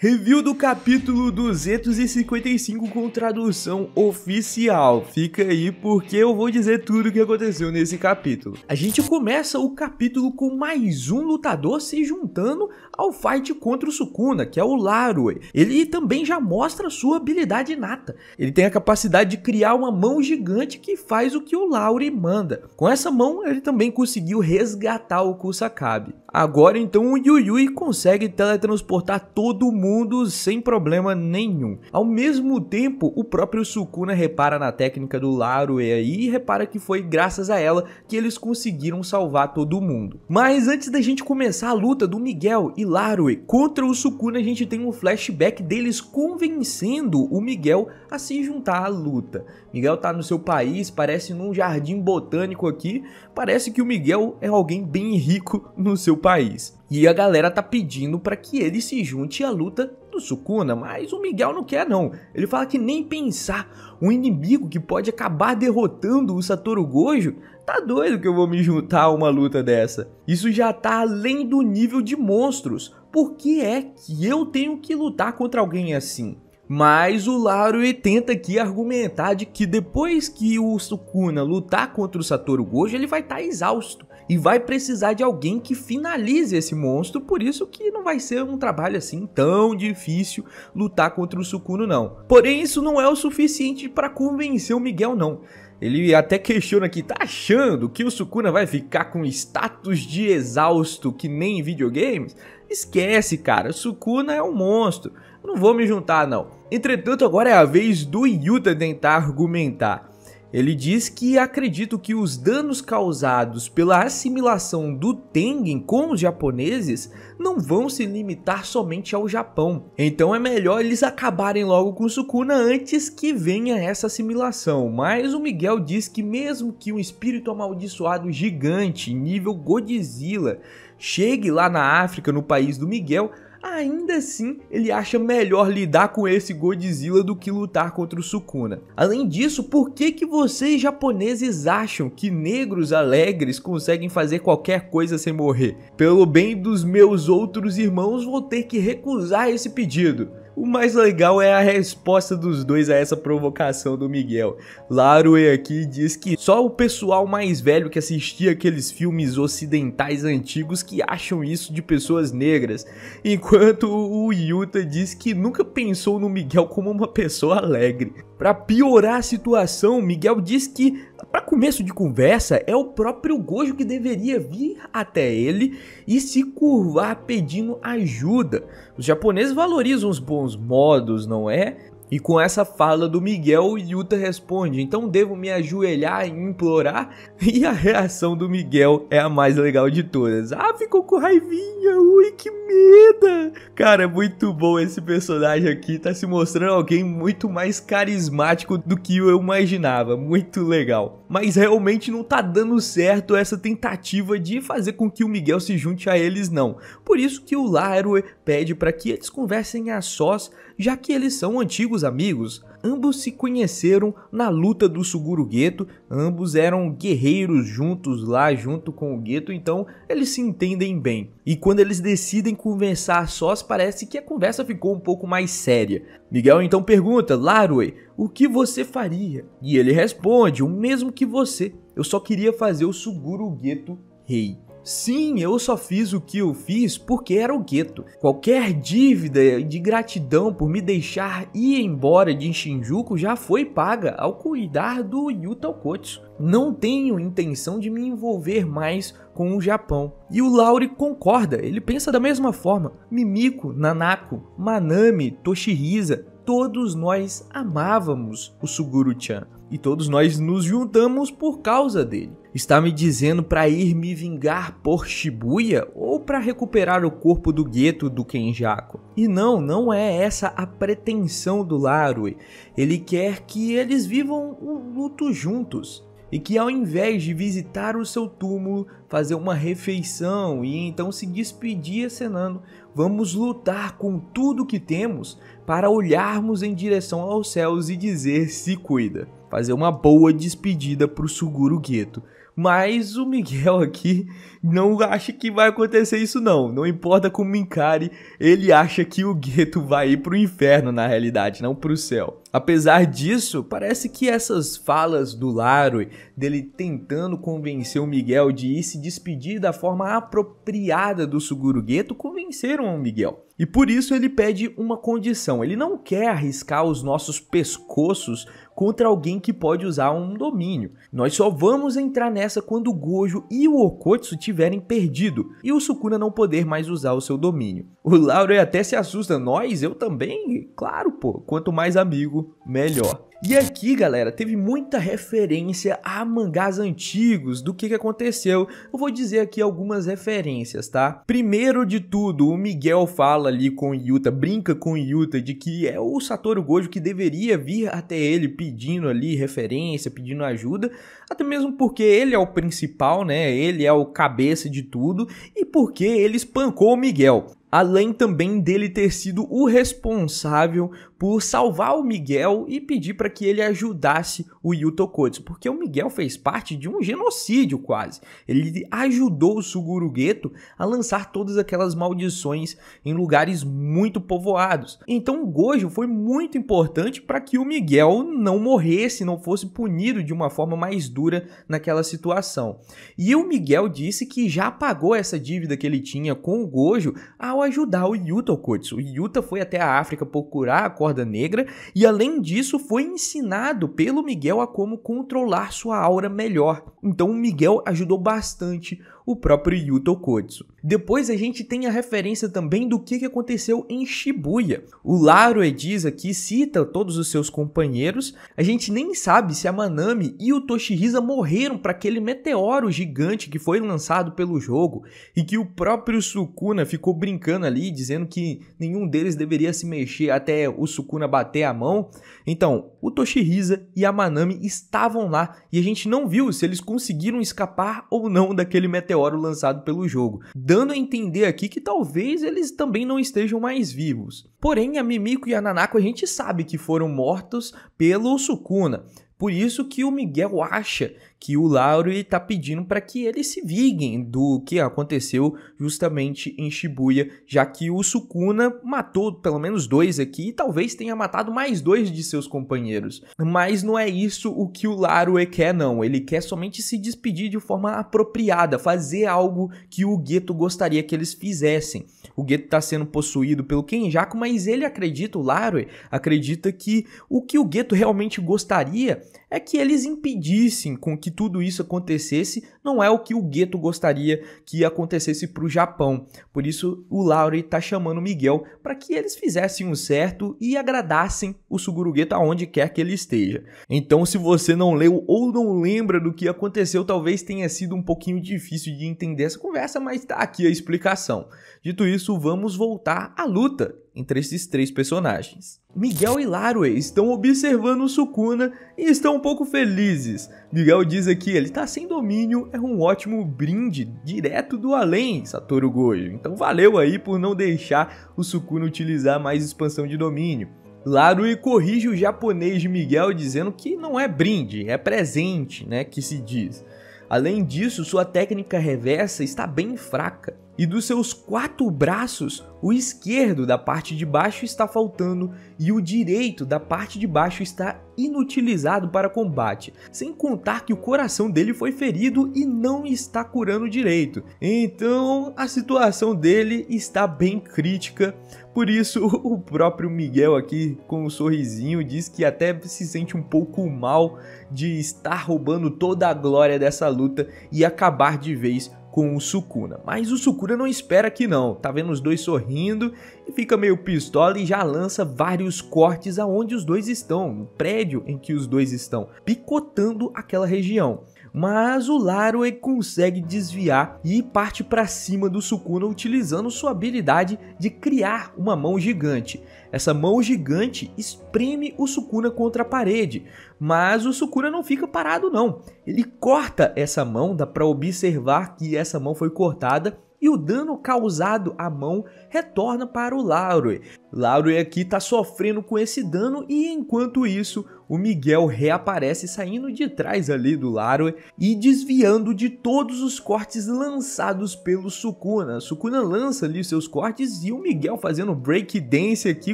Review do capítulo 255 com tradução oficial. Fica aí porque eu vou dizer tudo o que aconteceu nesse capítulo. A gente começa o capítulo com mais um lutador se juntando ao fight contra o Sukuna, que é o Larue. Ele também já mostra sua habilidade inata. Ele tem a capacidade de criar uma mão gigante que faz o que o Larue manda. Com essa mão, ele também conseguiu resgatar o Kusakabe. Agora então o Yuyui consegue teletransportar todo mundo sem problema nenhum. Ao mesmo tempo, o próprio Sukuna repara na técnica do Larue aí e repara que foi graças a ela que eles conseguiram salvar todo mundo. Mas antes da gente começar a luta do Miguel e Larue contra o Sukuna, a gente tem um flashback deles convencendo o Miguel a se juntar à luta. Miguel tá no seu país, parece num jardim botânico aqui, parece que o Miguel é alguém bem rico no seu país. E a galera tá pedindo para que ele se junte à luta do Sukuna, mas o Miguel não quer não. Ele fala que nem pensar, um inimigo que pode acabar derrotando o Satoru Gojo, tá doido que eu vou me juntar a uma luta dessa. Isso já tá além do nível de monstros. Por que é que eu tenho que lutar contra alguém assim? Mas o Larue tenta aqui argumentar de que depois que o Sukuna lutar contra o Satoru Gojo, ele vai estar exausto e vai precisar de alguém que finalize esse monstro, por isso que não vai ser um trabalho assim tão difícil lutar contra o Sukuna não. Porém, isso não é o suficiente para convencer o Miguel não. Ele até questiona aqui, tá achando que o Sukuna vai ficar com status de exausto que nem em videogames? Esquece, cara, o Sukuna é um monstro, eu não vou me juntar não. Entretanto, agora é a vez do Yuta tentar argumentar. Ele diz que acredita que os danos causados pela assimilação do Tengen com os japoneses não vão se limitar somente ao Japão. Então é melhor eles acabarem logo com o Sukuna antes que venha essa assimilação. Mas o Miguel diz que mesmo que um espírito amaldiçoado gigante, nível Godzilla, chegue lá na África, no país do Miguel, ainda assim ele acha melhor lidar com esse Godzilla do que lutar contra o Sukuna. Além disso, por que vocês japoneses acham que negros alegres conseguem fazer qualquer coisa sem morrer? Pelo bem dos meus outros irmãos, vou ter que recusar esse pedido. O mais legal é a resposta dos dois a essa provocação do Miguel. Larue aqui diz que só o pessoal mais velho que assistia aqueles filmes ocidentais antigos que acham isso de pessoas negras, enquanto o Yuta diz que nunca pensou no Miguel como uma pessoa alegre. Para piorar a situação, Miguel diz que, para começo de conversa, é o próprio Gojo que deveria vir até ele e se curvar pedindo ajuda. Os japoneses valorizam os bons modos, não é? E com essa fala do Miguel, Yuta responde, então devo me ajoelhar e implorar? E a reação do Miguel é a mais legal de todas. Ah, ficou com raivinha, ui, que medo! Cara, é muito bom esse personagem aqui, tá se mostrando alguém muito mais carismático do que eu imaginava, muito legal. Mas realmente não tá dando certo essa tentativa de fazer com que o Miguel se junte a eles não. Por isso que o Larue pede para que eles conversem a sós, já que eles são antigos amigos. Ambos se conheceram na luta do Suguru Geto, ambos eram guerreiros juntos lá junto com o Geto, então eles se entendem bem. E quando eles decidem conversar a sós, parece que a conversa ficou um pouco mais séria. Miguel então pergunta, Larue, o que você faria? E ele responde, o mesmo que você, eu só queria fazer o Suguru Geto rei. Sim, eu só fiz o que eu fiz porque era o Geto. Qualquer dívida de gratidão por me deixar ir embora de Shinjuku já foi paga ao cuidar do Yuta Okkotsu. Não tenho intenção de me envolver mais com o Japão. E o Larue concorda, ele pensa da mesma forma. Mimiko, Nanako, Manami, Toshihisa, todos nós amávamos o Suguru-chan. E todos nós nos juntamos por causa dele. Está me dizendo para ir me vingar por Shibuya ou para recuperar o corpo do Geto do Kenjaku? E não é essa a pretensão do Larue. Ele quer que eles vivam um luto juntos. E que ao invés de visitar o seu túmulo, fazer uma refeição e então se despedir acenando, vamos lutar com tudo que temos para olharmos em direção aos céus e dizer se cuida. Fazer uma boa despedida para o Suguru Geto. Mas o Miguel aqui não acha que vai acontecer isso não. Não importa como encare, ele acha que o Geto vai ir pro inferno na realidade, não pro céu. Apesar disso, parece que essas falas do Larue, dele tentando convencer o Miguel de ir se despedir da forma apropriada do Suguru Geto, convenceram o Miguel. E por isso ele pede uma condição, ele não quer arriscar os nossos pescoços contra alguém que pode usar um domínio. Nós só vamos entrar nessa quando o Gojo e o Okotsu tiverem perdido e o Sukuna não poder mais usar o seu domínio. O Larue até se assusta, eu também? Claro, pô, quanto mais amigo, melhor. E aqui, galera, teve muita referência a mangás antigos do que aconteceu. Eu vou dizer aqui algumas referências, tá? Primeiro de tudo, o Miguel fala ali com o Yuta, brinca com o Yuta de que é o Satoru Gojo que deveria vir até ele pedindo ali referência, pedindo ajuda, até mesmo porque ele é o principal, né? Ele é o cabeça de tudo e porque ele espancou o Miguel. Além também dele ter sido o responsável por salvar o Miguel e pedir para que ele ajudasse o Yuta Okotsu, porque o Miguel fez parte de um genocídio quase. Ele ajudou o Suguru Geto a lançar todas aquelas maldições em lugares muito povoados. Então o Gojo foi muito importante para que o Miguel não morresse, não fosse punido de uma forma mais dura naquela situação. E o Miguel disse que já pagou essa dívida que ele tinha com o Gojo ao ajudar o Yuta Okotsu. O Yuta foi até a África procurar a corda negra e além disso foi ensinado pelo Miguel a como controlar sua aura melhor. Então o Miguel ajudou bastante o próprio Yuta Okotsu. Depois a gente tem a referência também do que aconteceu em Shibuya. O Larue diz aqui, cita todos os seus companheiros. A gente nem sabe se a Manami e o Toshihisa morreram para aquele meteoro gigante que foi lançado pelo jogo e que o próprio Sukuna ficou brincando ali, dizendo que nenhum deles deveria se mexer até o Sukuna bater a mão. Então, o Toshihisa e a Manami estavam lá e a gente não viu se eles conseguiram escapar ou não daquele meteoro lançado pelo jogo, dando a entender aqui que talvez eles também não estejam mais vivos. Porém, a Mimiko e a Nanako a gente sabe que foram mortos pelo Sukuna. Por isso que o Miguel acha que o Larue está pedindo para que eles se vinguem do que aconteceu justamente em Shibuya, já que o Sukuna matou pelo menos 2 aqui e talvez tenha matado mais 2 de seus companheiros. Mas não é isso o que o Larue quer não, ele quer somente se despedir de forma apropriada, fazer algo que o Geto gostaria que eles fizessem. O Geto está sendo possuído pelo Kenjaku, mas ele acredita, o Larue acredita que o Geto realmente gostaria é que eles impedissem com que tudo isso acontecesse, não é o que o Geto gostaria que acontecesse para o Japão. Por isso o Larue está chamando o Miguel para que eles fizessem o certo e agradassem o Suguru Geto aonde quer que ele esteja. Então se você não leu ou não lembra do que aconteceu, talvez tenha sido um pouquinho difícil de entender essa conversa, mas está aqui a explicação. Dito isso, vamos voltar à luta entre esses 3 personagens. Miguel e Larue estão observando o Sukuna e estão um pouco felizes. Miguel diz aqui, ele tá sem domínio, é um ótimo brinde direto do além, Satoru Gojo. Então valeu aí por não deixar o Sukuna utilizar mais expansão de domínio. Larue corrige o japonês de Miguel dizendo que não é brinde, é presente, né, que se diz. Além disso, sua técnica reversa está bem fraca. E dos seus 4 braços, o esquerdo da parte de baixo está faltando e o direito da parte de baixo está inutilizado para combate. Sem contar que o coração dele foi ferido e não está curando direito. Então a situação dele está bem crítica. Por isso o próprio Miguel aqui com um sorrisinho diz que até se sente um pouco mal de estar roubando toda a glória dessa luta e acabar de vez com o Sukuna. Mas o Sukuna não espera aqui não, tá vendo os dois sorrindo e fica meio pistola e já lança vários cortes aonde os dois estão, no prédio em que os dois estão, picotando aquela região. Mas o Larue consegue desviar e parte para cima do Sukuna utilizando sua habilidade de criar uma mão gigante. Essa mão gigante espreme o Sukuna contra a parede, mas o Sukuna não fica parado não. Ele corta essa mão, dá para observar que essa mão foi cortada e o dano causado à mão retorna para o Larue. Larue aqui está sofrendo com esse dano e enquanto isso o Miguel reaparece saindo de trás ali do Laro e desviando de todos os cortes lançados pelo Sukuna. Sukuna lança ali seus cortes e o Miguel, fazendo breakdance aqui,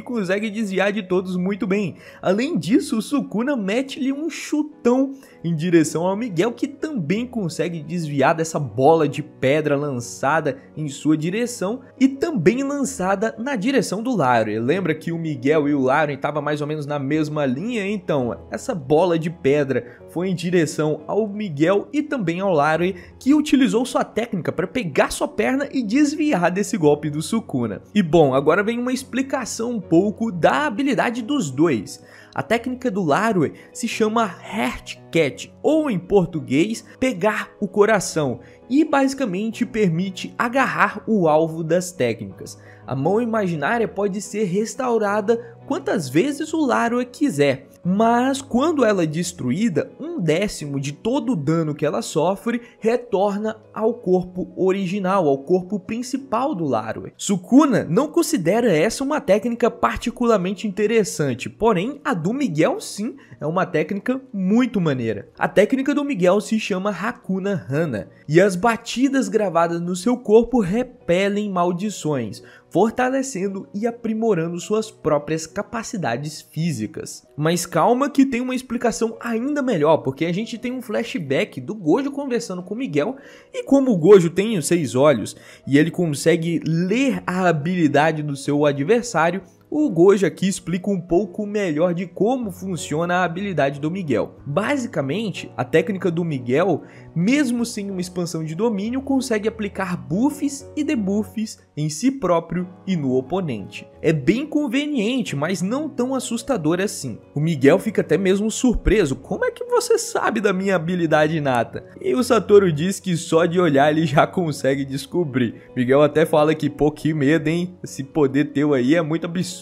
consegue desviar de todos muito bem. Além disso, o Sukuna mete-lhe um chutão em direção ao Miguel, que também consegue desviar dessa bola de pedra lançada em sua direção e também lançada na direção do Laro. Lembra que o Miguel e o Laro estavam mais ou menos na mesma linha? Então, essa bola de pedra foi em direção ao Miguel e também ao Laro, que utilizou sua técnica para pegar sua perna e desviar desse golpe do Sukuna. E bom, agora vem uma explicação um pouco da habilidade dos dois. A técnica do Laro se chama Heart Catch, ou em português, pegar o coração, e basicamente permite agarrar o alvo das técnicas. A mão imaginária pode ser restaurada quantas vezes o Laro quiser, mas quando ela é destruída, 1/10 de todo o dano que ela sofre retorna ao corpo original, ao corpo principal do Laro. Sukuna não considera essa uma técnica particularmente interessante, porém a do Miguel sim é uma técnica muito maneira. A técnica do Miguel se chama Hakuna Hana, e as batidas gravadas no seu corpo repelem maldições, fortalecendo e aprimorando suas próprias capacidades físicas. Mas calma que tem uma explicação ainda melhor, porque a gente tem um flashback do Gojo conversando com o Miguel, e como o Gojo tem os 6 olhos e ele consegue ler a habilidade do seu adversário, o Gojo aqui explica um pouco melhor de como funciona a habilidade do Miguel. Basicamente, a técnica do Miguel, mesmo sem uma expansão de domínio, consegue aplicar buffs e debuffs em si próprio e no oponente. É bem conveniente, mas não tão assustador assim. O Miguel fica até mesmo surpreso: como é que você sabe da minha habilidade inata? E o Satoru diz que só de olhar ele já consegue descobrir. Miguel até fala que pô, que medo, hein? Esse poder teu aí é muito absurdo.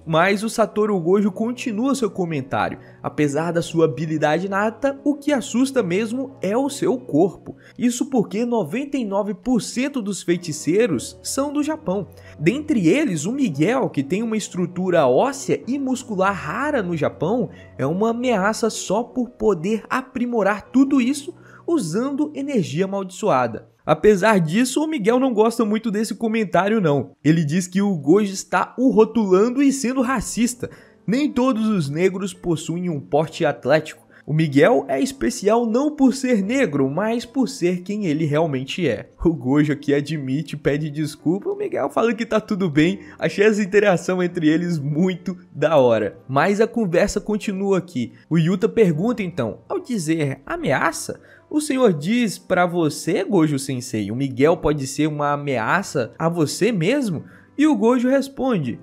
Mas o Satoru Gojo continua seu comentário. Apesar da sua habilidade inata, o que assusta mesmo é o seu corpo. Isso porque 99% dos feiticeiros são do Japão. Dentre eles, o Miguel, que tem uma estrutura óssea e muscular rara no Japão, é uma ameaça só por poder aprimorar tudo isso usando energia amaldiçoada. Apesar disso, o Miguel não gosta muito desse comentário não. Ele diz que o Gojo está o rotulando e sendo racista. Nem todos os negros possuem um porte atlético. O Miguel é especial não por ser negro, mas por ser quem ele realmente é. O Gojo aqui admite, pede desculpa, o Miguel fala que tá tudo bem. Achei essa interação entre eles muito da hora. Mas a conversa continua aqui. O Yuta pergunta então: ao dizer ameaça, o senhor diz pra você, Gojo Sensei, o Miguel pode ser uma ameaça a você mesmo? E o Gojo responde: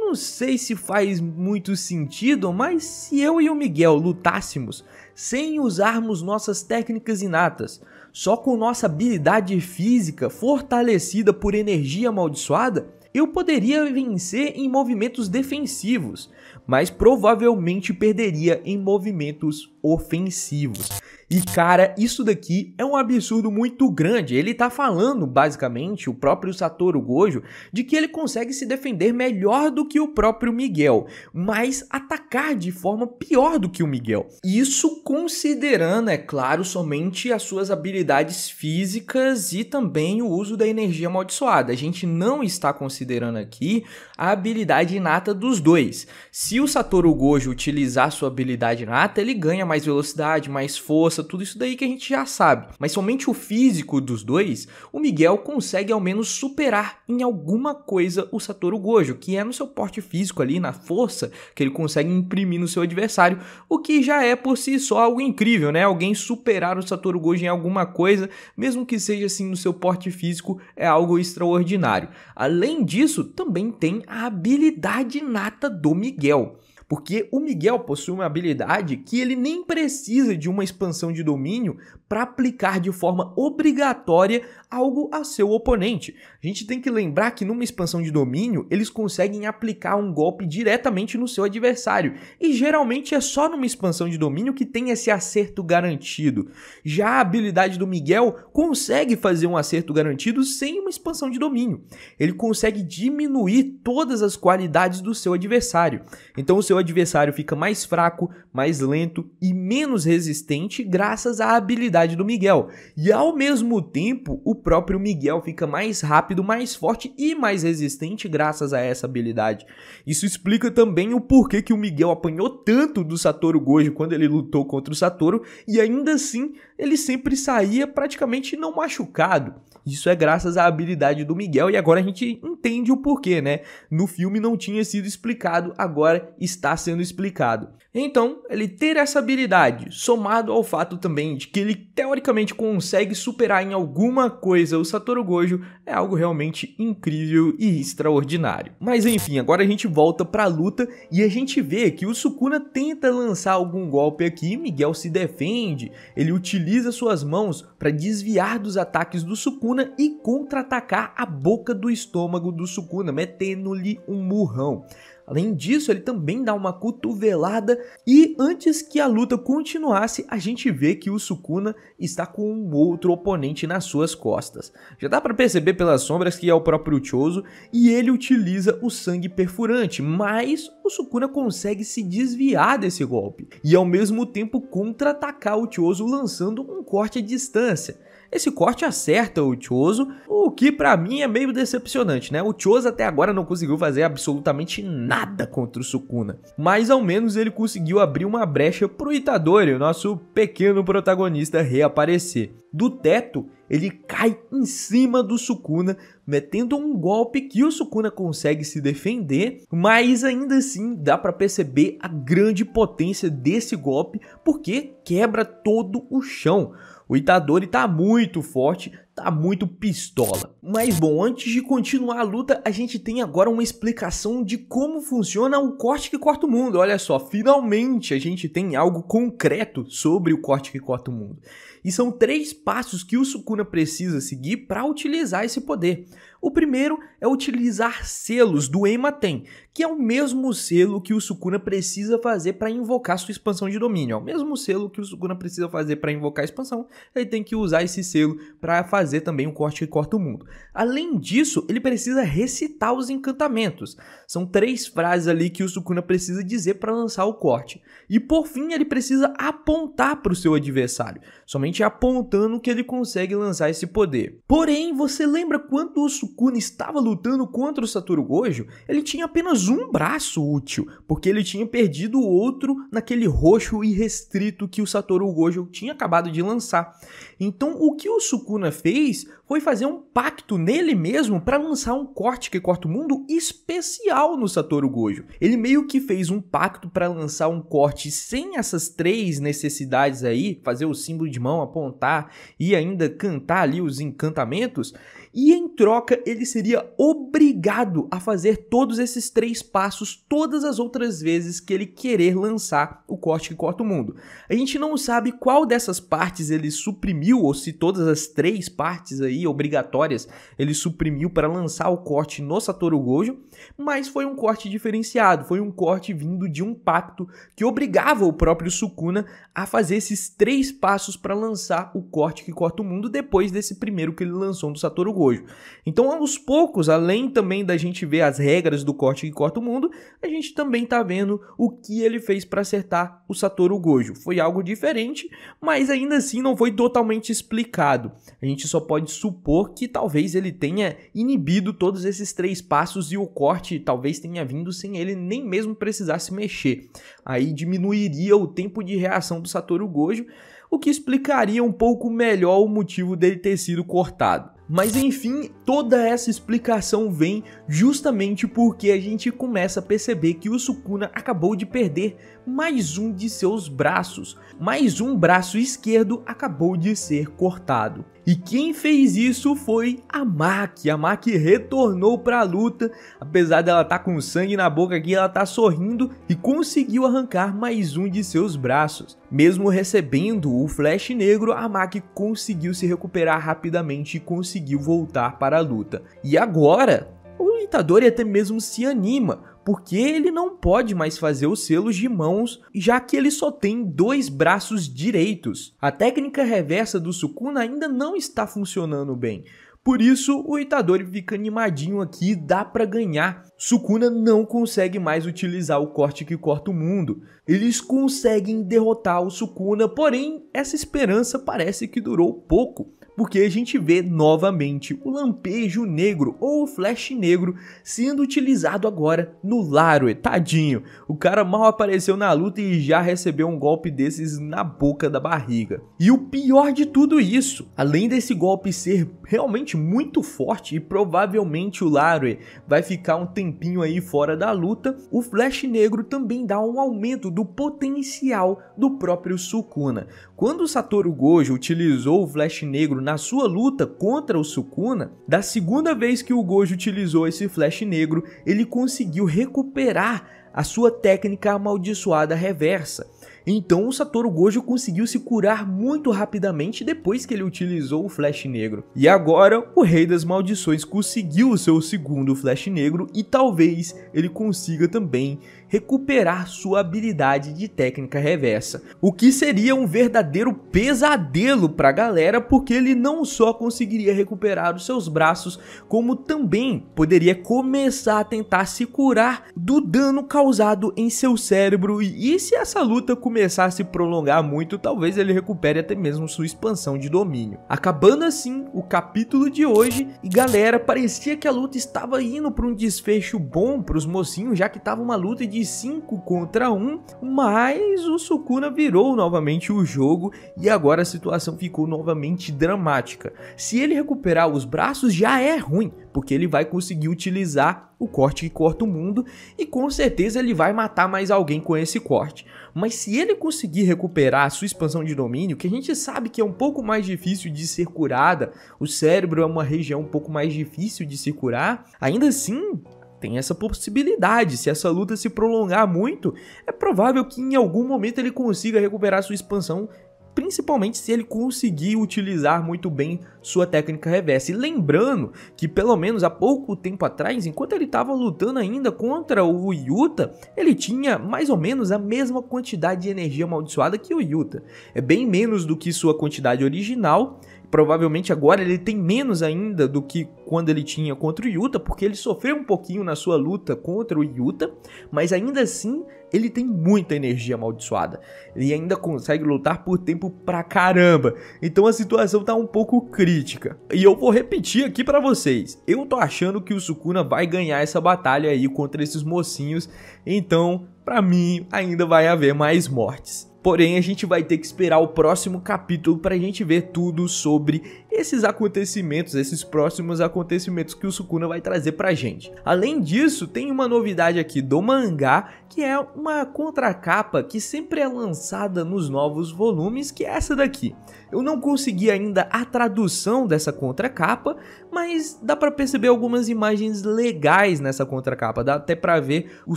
não sei se faz muito sentido, mas se eu e o Miguel lutássemos sem usarmos nossas técnicas inatas, só com nossa habilidade física fortalecida por energia amaldiçoada, eu poderia vencer em movimentos defensivos, mas provavelmente perderia em movimentos ofensivos. E cara, isso daqui é um absurdo muito grande. Ele tá falando, basicamente, o próprio Satoru Gojo, de que ele consegue se defender melhor do que o próprio Miguel, mas atacar de forma pior do que o Miguel. Isso considerando, é claro, somente as suas habilidades físicas e também o uso da energia amaldiçoada. A gente não está considerando aqui a habilidade inata dos dois. Se o Satoru Gojo utilizar sua habilidade inata, ele ganha mais velocidade, mais força, tudo isso daí que a gente já sabe. Mas somente o físico dos dois, o Miguel consegue ao menos superar em alguma coisa o Satoru Gojo, que é no seu porte físico ali, na força que ele consegue imprimir no seu adversário, o que já é por si só algo incrível, né? Alguém superar o Satoru Gojo em alguma coisa, mesmo que seja assim no seu porte físico, é algo extraordinário. Além disso, também tem a habilidade inata do Miguel. Porque o Miguel possui uma habilidade que ele nem precisa de uma expansão de domínio para aplicar de forma obrigatória algo a seu oponente. A gente tem que lembrar que numa expansão de domínio, eles conseguem aplicar um golpe diretamente no seu adversário, e geralmente é só numa expansão de domínio que tem esse acerto garantido. Já a habilidade do Miguel consegue fazer um acerto garantido sem uma expansão de domínio. Ele consegue diminuir todas as qualidades do seu adversário. Então o seu adversário fica mais fraco, mais lento e menos resistente graças à habilidade do Miguel. E ao mesmo tempo, o próprio Miguel fica mais rápido, mais forte e mais resistente graças a essa habilidade. Isso explica também o porquê que o Miguel apanhou tanto do Satoru Gojo quando ele lutou contra o Satoru, e ainda assim ele sempre saía praticamente não machucado. Isso é graças à habilidade do Miguel, e agora a gente entende o porquê, né? No filme não tinha sido explicado, agora está sendo explicado. Então, ele ter essa habilidade, somado ao fato também de que ele teoricamente consegue superar em alguma coisa o Satoru Gojo, é algo realmente incrível e extraordinário. Mas enfim, agora a gente volta para a luta e a gente vê que o Sukuna tenta lançar algum golpe aqui, Miguel se defende, ele utiliza suas mãos para desviar dos ataques do Sukuna e contra-atacar a boca do estômago do Sukuna, metendo-lhe um murrão. Além disso, ele também dá uma cotovelada e antes que a luta continuasse, a gente vê que o Sukuna está com um outro oponente nas suas costas. Já dá para perceber pelas sombras que é o próprio Choso e ele utiliza o sangue perfurante, mas o Sukuna consegue se desviar desse golpe e ao mesmo tempo contra-atacar o Choso lançando um corte à distância. Esse corte acerta o Choso, o que pra mim é meio decepcionante, né? O Choso até agora não conseguiu fazer absolutamente nada contra o Sukuna, mas ao menos ele conseguiu abrir uma brecha pro Itadori, o nosso pequeno protagonista, reaparecer. Do teto, ele cai em cima do Sukuna, metendo um golpe que o Sukuna consegue se defender, mas ainda assim dá pra perceber a grande potência desse golpe, porque quebra todo o chão. O Itadori tá muito forte, tá muito pistola. Mas bom, antes de continuar a luta, a gente tem agora uma explicação de como funciona o corte que corta o mundo. Olha só, finalmente a gente tem algo concreto sobre o corte que corta o mundo. E são 3 passos que o Sukuna precisa seguir para utilizar esse poder. O primeiro é utilizar selos do Enma-Ten, que é o mesmo selo que o Sukuna precisa fazer para invocar sua expansão de domínio. É o mesmo selo que o Sukuna precisa fazer para invocar a expansão, ele tem que usar esse selo para fazer também o corte que corta o mundo. Além disso, ele precisa recitar os encantamentos. São 3 frases ali que o Sukuna precisa dizer para lançar o corte. E por fim, ele precisa apontar para o seu adversário. Somente apontando que ele consegue lançar esse poder. Porém, você lembra quando o Sukuna estava lutando contra o Satoru Gojo? Ele tinha apenas um braço útil, porque ele tinha perdido o outro naquele roxo irrestrito que o Satoru Gojo tinha acabado de lançar. Então, o que o Sukuna fez foi fazer um pacto nele mesmo para lançar um corte que corta o mundo especial no Satoru Gojo. Ele meio que fez um pacto para lançar um corte sem essas 3 necessidades aí, fazer o símbolo de mão, apontar e ainda cantar ali os encantamentos, e em troca ele seria obrigado a fazer todos esses 3 passos todas as outras vezes que ele querer lançar o corte que corta o mundo. A gente não sabe qual dessas partes ele suprimiu, ou se todas as 3 partes aí obrigatórias ele suprimiu para lançar o corte no Satoru Gojo, mas foi um corte diferenciado, foi um corte vindo de um pacto que obrigava o próprio Sukuna a fazer esses 3 passos para lançar o corte que corta o mundo depois desse primeiro que ele lançou do Satoru Gojo. Então, aos poucos, além também da gente ver as regras do corte que corta o mundo, a gente também tá vendo o que ele fez para acertar o Satoru Gojo. Foi algo diferente, mas ainda assim não foi totalmente explicado. A gente só pode supor que talvez ele tenha inibido todos esses 3 passos e o corte talvez tenha vindo sem ele nem mesmo precisar se mexer. Aí diminuiria o tempo de reação do Satoru Gojo, o que explicaria um pouco melhor o motivo dele ter sido cortado. Mas enfim, toda essa explicação vem justamente porque a gente começa a perceber que o Sukuna acabou de perder mais um de seus braços. Mais um braço esquerdo acabou de ser cortado. E quem fez isso foi a Maki. A Maki retornou para a luta, apesar dela estar com sangue na boca aqui, ela está sorrindo e conseguiu arrancar mais um de seus braços. Mesmo recebendo o Flash Negro, a Maki conseguiu se recuperar rapidamente e conseguiu voltar para a luta. E agora, o Itadori até mesmo se anima, porque ele não pode mais fazer os selos de mãos, já que ele só tem 2 braços direitos. A técnica reversa do Sukuna ainda não está funcionando bem. Por isso, o Itadori fica animadinho aqui, dá pra ganhar. Sukuna não consegue mais utilizar o corte que corta o mundo. Eles conseguem derrotar o Sukuna, porém, essa esperança parece que durou pouco, porque a gente vê novamente o lampejo negro ou o flash negro sendo utilizado agora no Larue. Tadinho, o cara mal apareceu na luta e já recebeu um golpe desses na boca da barriga. E o pior de tudo isso, além desse golpe ser realmente muito forte e provavelmente o Larue vai ficar um tempinho aí fora da luta, o flash negro também dá um aumento do potencial do próprio Sukuna. Quando o Satoru Gojo utilizou o flash negro na sua luta contra o Sukuna, da segunda vez que o Gojo utilizou esse flash negro, ele conseguiu recuperar a sua técnica amaldiçoada reversa. Então o Satoru Gojo conseguiu se curar muito rapidamente depois que ele utilizou o Flash Negro. E agora o Rei das Maldições conseguiu o seu segundo Flash Negro e talvez ele consiga também recuperar sua habilidade de técnica reversa. O que seria um verdadeiro pesadelo para a galera, porque ele não só conseguiria recuperar os seus braços, como também poderia começar a tentar se curar do dano causado em seu cérebro. E se essa luta começar a se prolongar muito, talvez ele recupere até mesmo sua expansão de domínio. Acabando assim o capítulo de hoje, e galera, parecia que a luta estava indo para um desfecho bom para os mocinhos, já que estava uma luta de 5 contra 1, mas o Sukuna virou novamente o jogo e agora a situação ficou novamente dramática. Se ele recuperar os braços já é ruim, porque ele vai conseguir utilizar o corte que corta o mundo e com certeza ele vai matar mais alguém com esse corte. Mas se ele conseguir recuperar a sua expansão de domínio, que a gente sabe que é um pouco mais difícil de ser curada, o cérebro é uma região um pouco mais difícil de se curar, ainda assim tem essa possibilidade. Se essa luta se prolongar muito, é provável que em algum momento ele consiga recuperar sua expansão, principalmente se ele conseguir utilizar muito bem sua técnica reversa. E lembrando que pelo menos há pouco tempo atrás, enquanto ele estava lutando ainda contra o Yuta, ele tinha mais ou menos a mesma quantidade de energia amaldiçoada que o Yuta. É bem menos do que sua quantidade original. Provavelmente agora ele tem menos ainda do que quando ele tinha contra o Yuta, porque ele sofreu um pouquinho na sua luta contra o Yuta, mas ainda assim ele tem muita energia amaldiçoada. Ele ainda consegue lutar por tempo pra caramba. Então a situação tá um pouco crítica. E eu vou repetir aqui pra vocês. Eu tô achando que o Sukuna vai ganhar essa batalha aí contra esses mocinhos. Então, pra mim, ainda vai haver mais mortes. Porém, a gente vai ter que esperar o próximo capítulo para a gente ver tudo sobre esses acontecimentos, esses próximos acontecimentos que o Sukuna vai trazer pra gente. Além disso, tem uma novidade aqui do mangá, que é uma contracapa que sempre é lançada nos novos volumes, que é essa daqui. Eu não consegui ainda a tradução dessa contracapa, mas dá pra perceber algumas imagens legais nessa contracapa. Dá até pra ver o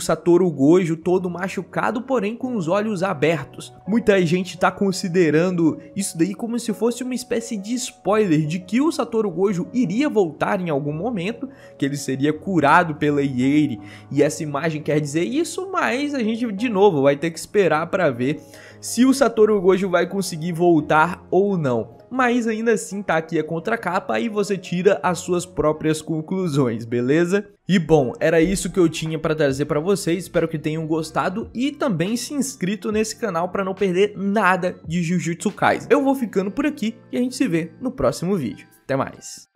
Satoru Gojo todo machucado, porém com os olhos abertos. Muita gente tá considerando isso daí como se fosse uma espécie de spoiler de que o Satoru Gojo iria voltar em algum momento, que ele seria curado pela Ieiri, e essa imagem quer dizer isso, mas a gente de novo vai ter que esperar pra ver se o Satoru Gojo vai conseguir voltar ou não. Mas ainda assim tá aqui a contracapa e você tira as suas próprias conclusões, beleza? E bom, era isso que eu tinha para trazer para vocês, espero que tenham gostado e também se inscrito nesse canal para não perder nada de Jujutsu Kaisen. Eu vou ficando por aqui e a gente se vê no próximo vídeo. Até mais!